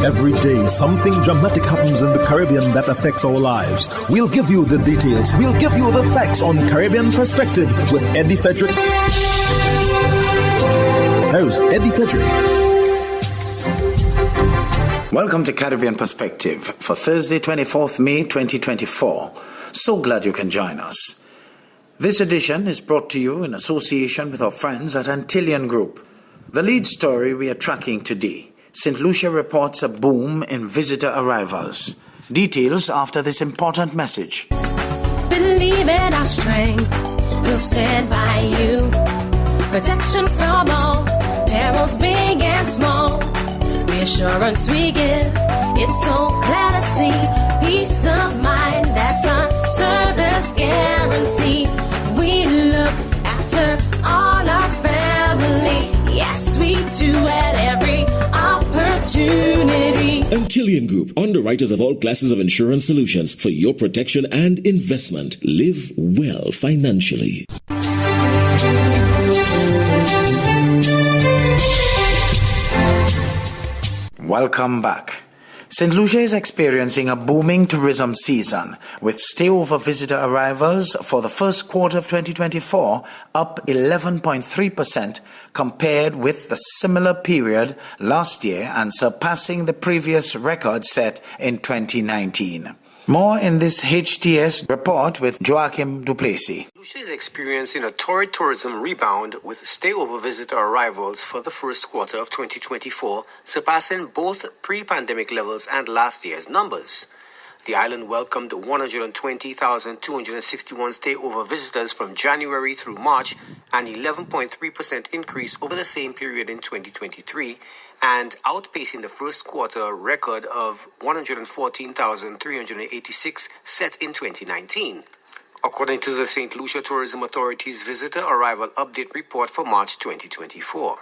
Every day, something dramatic happens in the Caribbean that affects our lives. We'll give you the details. We'll give you the facts on Caribbean Perspective with Eddie Frederick. Host Eddie Frederick. Welcome to Caribbean Perspective for Thursday, 24th May 2024. So glad you can join us. This edition is brought to you in association with our friends at Antillean Group. The lead story we are tracking today. St. Lucia reports a boom in visitor arrivals. Details after this important message. Believe in our strength, we'll stand by you. Protection from all, perils big and small. Reassurance we give, it's so glad to see. Peace of mind, that's our service guarantee. We look after all our family. Yes, we do at every opportunity. Antillean Group, underwriters of all classes of insurance solutions for your protection and investment. Live well financially. Welcome back. St. Lucia is experiencing a booming tourism season, with stay-over visitor arrivals for the first quarter of 2024 up 11.3% compared with the similar period last year and surpassing the previous record set in 2019. More in this HTS report with Joachim Duplessis. Lucia is experiencing a torrid tourism rebound with stay-over visitor arrivals for the first quarter of 2024, surpassing both pre-pandemic levels and last year's numbers. The island welcomed 120,261 stay-over visitors from January through March, an 11.3% increase over the same period in 2023, and outpacing the first quarter record of 114,386 set in 2019. According to the St. Lucia Tourism Authority's Visitor Arrival Update Report for March 2024.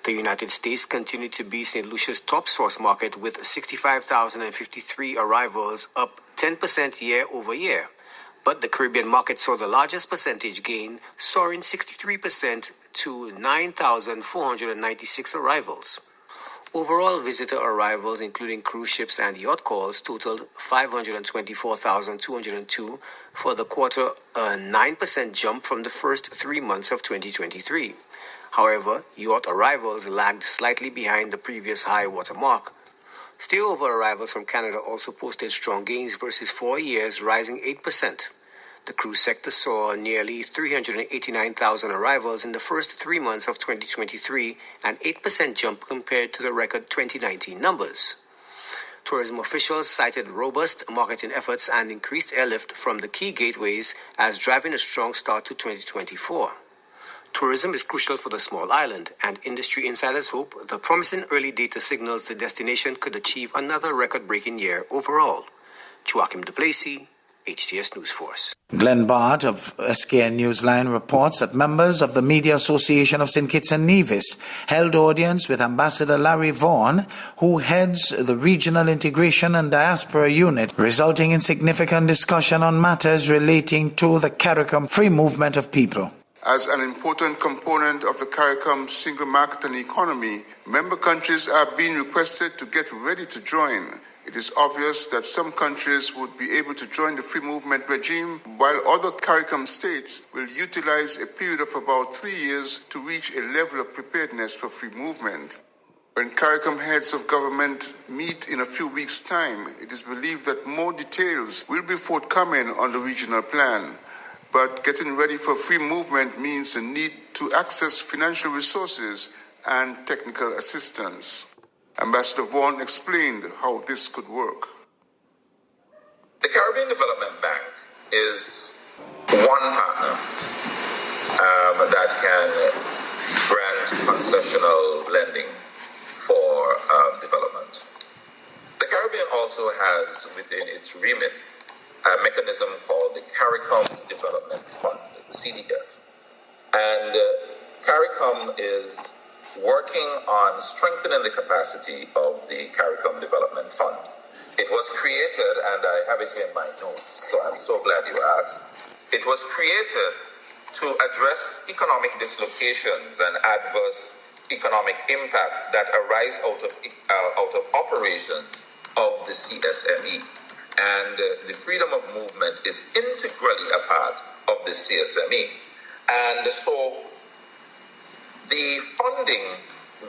The United States continued to be St. Lucia's top source market with 65,053 arrivals, up 10% year over year. But the Caribbean market saw the largest percentage gain, soaring 63% to 9,496 arrivals. Overall visitor arrivals, including cruise ships and yacht calls, totaled 524,202 for the quarter, a 9% jump from the first 3 months of 2023. However, yacht arrivals lagged slightly behind the previous high water mark. Stay-over arrivals from Canada also posted strong gains versus 4 years, rising 8%. The cruise sector saw nearly 389,000 arrivals in the first 3 months of 2023, an 8% jump compared to the record 2019 numbers. Tourism officials cited robust marketing efforts and increased airlift from the key gateways as driving a strong start to 2024. Tourism is crucial for the small island, and industry insiders hope the promising early data signals the destination could achieve another record-breaking year overall. Joachim Duplessis, HTS News Force. Glenn Bart of SKN Newsline reports that members of the Media Association of St. Kitts and Nevis held audience with Ambassador Larry Vaughan, who heads the Regional Integration and Diaspora Unit, resulting in significant discussion on matters relating to the CARICOM free movement of people. As an important component of the CARICOM single market and economy, member countries are being requested to get ready to join. It is obvious that some countries would be able to join the free movement regime, while other CARICOM states will utilize a period of about 3 years to reach a level of preparedness for free movement. When CARICOM heads of government meet in a few weeks' time, it is believed that more details will be forthcoming on the regional plan. But getting ready for free movement means the need to access financial resources and technical assistance. Ambassador Vaughan explained how this could work. The Caribbean Development Bank is one partner that can grant concessional lending for development. The Caribbean also has within its remit a mechanism called the CARICOM Development Fund, the CDF. And CARICOM is working on strengthening the capacity of the CARICOM Development Fund. It was created, and I have it here in my notes, so I'm so glad you asked. It was created to address economic dislocations and adverse economic impact that arise out of operations of the CSME. And the freedom of movement is integrally a part of the CSME. And so the funding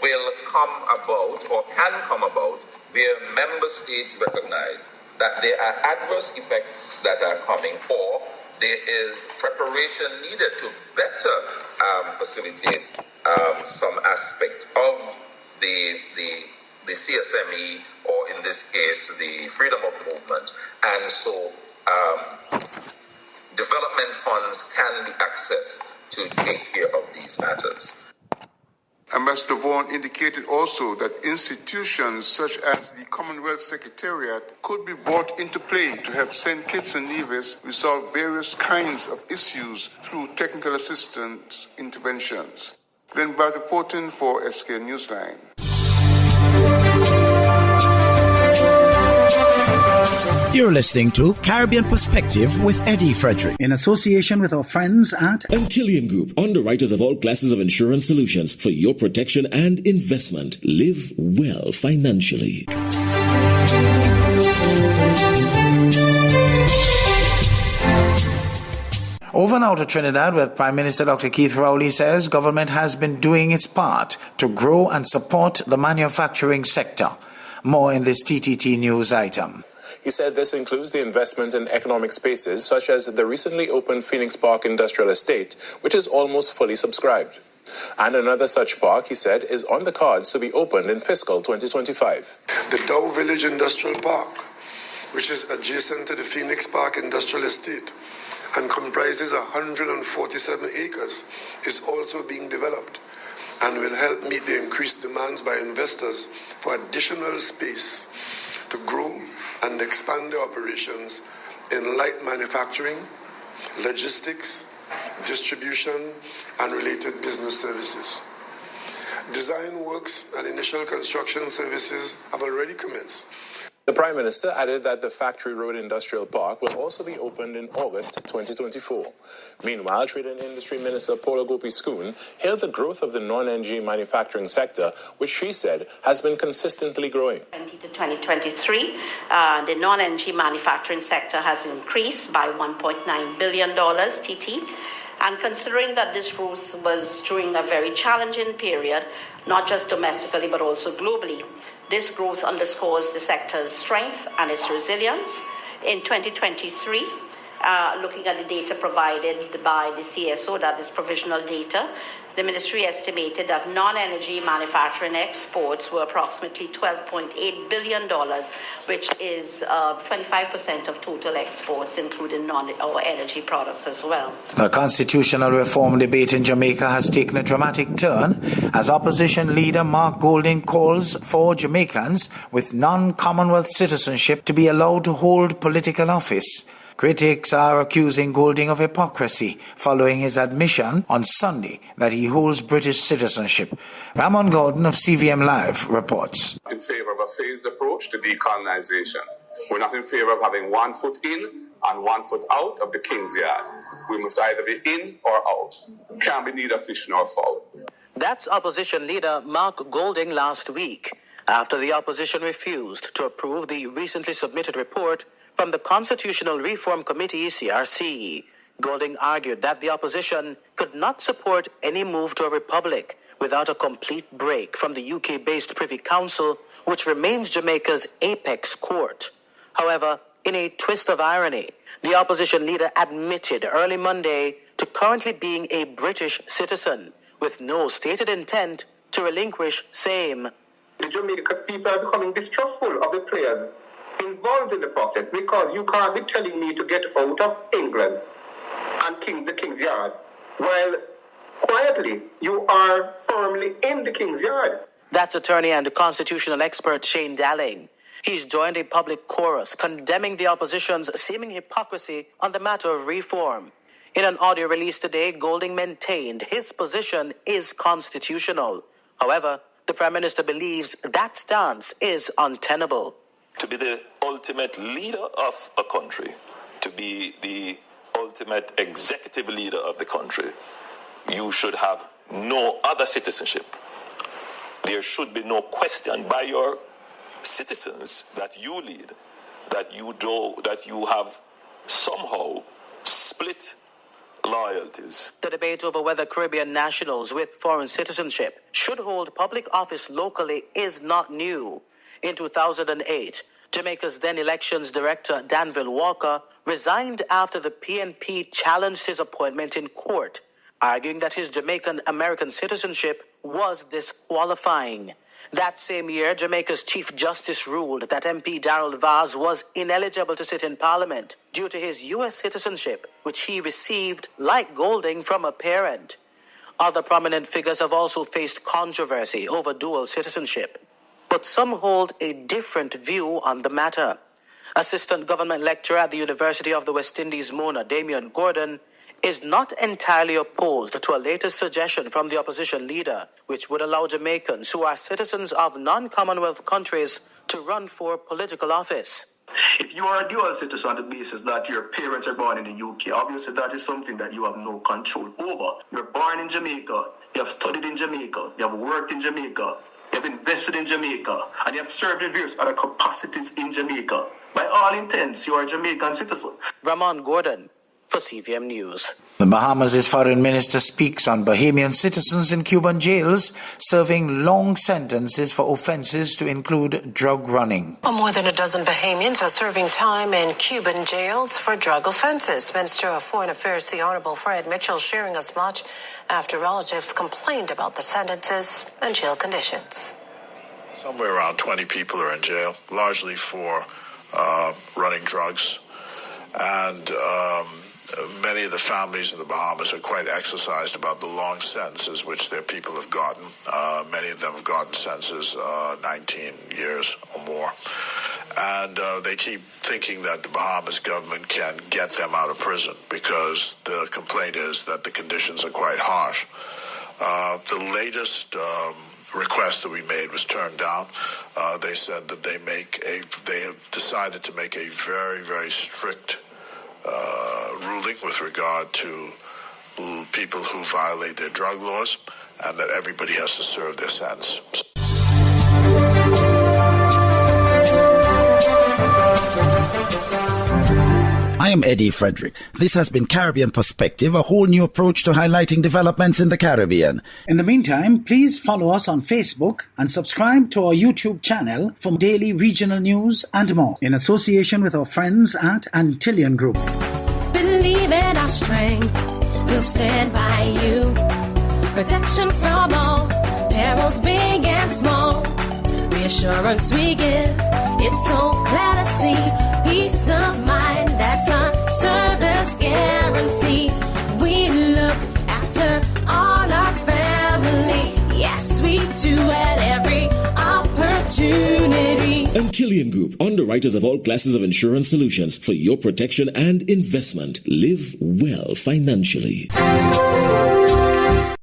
will come about or can come about where member states recognize that there are adverse effects that are coming, or there is preparation needed to better facilitate some aspect of the CSME, or in this case, the freedom of movement. And so development funds can be accessed to take care of these matters. Ambassador Vaughan indicated also that institutions such as the Commonwealth Secretariat could be brought into play to help St. Kitts and Nevis resolve various kinds of issues through technical assistance interventions. Glenn Bart reporting for SK Newsline. You're listening to Caribbean Perspective with Eddie Frederick, in association with our friends at Antillian Group, underwriters of all classes of insurance solutions for your protection and investment. Live well financially. Over now to Trinidad, where Prime Minister Dr. Keith Rowley says government has been doing its part to grow and support the manufacturing sector. More in this TTT news item. He said this includes the investment in economic spaces such as the recently opened Phoenix Park Industrial Estate, which is almost fully subscribed. And another such park, he said, is on the cards to be opened in fiscal 2025. The Dow Village Industrial Park, which is adjacent to the Phoenix Park Industrial Estate and comprises 147 acres, is also being developed and will help meet the increased demands by investors for additional space to grow and expand their operations in light manufacturing, logistics, distribution, and related business services. Design works and initial construction services have already commenced. The Prime Minister added that the Factory Road Industrial Park will also be opened in August 2024. Meanwhile, Trade and Industry Minister Paula Gopi-Schoon hailed the growth of the non-energy manufacturing sector, which she said has been consistently growing. 2020 to 2023, the non-energy manufacturing sector has increased by $1.9 billion TT. And considering that this growth was during a very challenging period, not just domestically but also globally, this growth underscores the sector's strength and its resilience. In 2023, looking at the data provided by the CSO, that is provisional data, the ministry estimated that non-energy manufacturing exports were approximately $12.8 billion, which is 25% of total exports, including non-or energy products as well. The constitutional reform debate in Jamaica has taken a dramatic turn as opposition leader Mark Golding calls for Jamaicans with non-Commonwealth citizenship to be allowed to hold political office. Critics are accusing Golding of hypocrisy following his admission on Sunday that he holds British citizenship. Ramon Gordon of CVM Live reports. In favor of a phased approach to decolonization. We're not in favor of having 1 foot in and 1 foot out of the King's Yard. We must either be in or out. Can't be neither fish nor fowl. That's opposition leader Mark Golding last week, after the opposition refused to approve the recently submitted report from the Constitutional Reform Committee, CRC. Golding argued that the opposition could not support any move to a republic without a complete break from the UK-based Privy Council, which remains Jamaica's apex court. However, in a twist of irony, the opposition leader admitted early Monday to currently being a British citizen, with no stated intent to relinquish same. The Jamaican people are becoming distrustful of the players involved in the process, because you can't be telling me to get out of England and the King's Yard while quietly you are firmly in the King's Yard. That's attorney and constitutional expert Shane Dalling. He's joined a public chorus condemning the opposition's seeming hypocrisy on the matter of reform. In an audio release today, Golding maintained his position is constitutional. However, the Prime Minister believes that stance is untenable. To be the ultimate leader of a country, to be the ultimate executive leader of the country, you should have no other citizenship there should be no question by your citizens that you lead, that you have somehow split loyalties. The debate over whether Caribbean nationals with foreign citizenship should hold public office locally is not new. In 2008, Jamaica's then elections director Danville Walker resigned after the PNP challenged his appointment in court, arguing that his Jamaican American citizenship was disqualifying. That same year, Jamaica's Chief Justice ruled that MP Darrell Vaz was ineligible to sit in Parliament due to his U.S. citizenship, which he received, like Golding, from a parent. Other prominent figures have also faced controversy over dual citizenship, but some hold a different view on the matter. Assistant government lecturer at the University of the West Indies, Mona Damian Gordon, is not entirely opposed to a latest suggestion from the opposition leader, which would allow Jamaicans who are citizens of non-Commonwealth countries to run for political office. If you are a dual citizen on the basis that your parents are born in the UK, obviously that is something that you have no control over. You're born in Jamaica, you have studied in Jamaica, you have worked in Jamaica, you have invested in Jamaica, and you have served in various other capacities in Jamaica. By all intents, you are a Jamaican citizen. Ramon Gordon for CVM News. The Bahamas' foreign minister speaks on Bahamian citizens in Cuban jails serving long sentences for offenses to include drug running. More than a dozen Bahamians are serving time in Cuban jails for drug offenses. Minister of Foreign Affairs, the Honorable Fred Mitchell, sharing as much after relatives complained about the sentences and jail conditions. Somewhere around 20 people are in jail, largely for running drugs. And many of the families in the Bahamas are quite exercised about the long sentences which their people have gotten. Many of them have gotten sentences 19 years or more. And they keep thinking that the Bahamas government can get them out of prison because the complaint is that the conditions are quite harsh. The latest request that we made was turned down. They said that they have decided to make a very, very strict ruling with regard to people who violate their drug laws, and that everybody has to serve their sentence. I am Eddie Frederick. This has been Caribbean Perspective, a whole new approach to highlighting developments in the Caribbean. In the meantime, please follow us on Facebook and subscribe to our YouTube channel for daily regional news and more, in association with our friends at Antillian Group. Believe in our strength, we'll stand by you. Protection from all perils, big and small. Reassurance we give, it's so clear to see. Peace of mind, that's our service guarantee. We look after all our family. Yes, we do at every opportunity. Antillian Group, underwriters of all classes of insurance solutions for your protection and investment. Live well financially.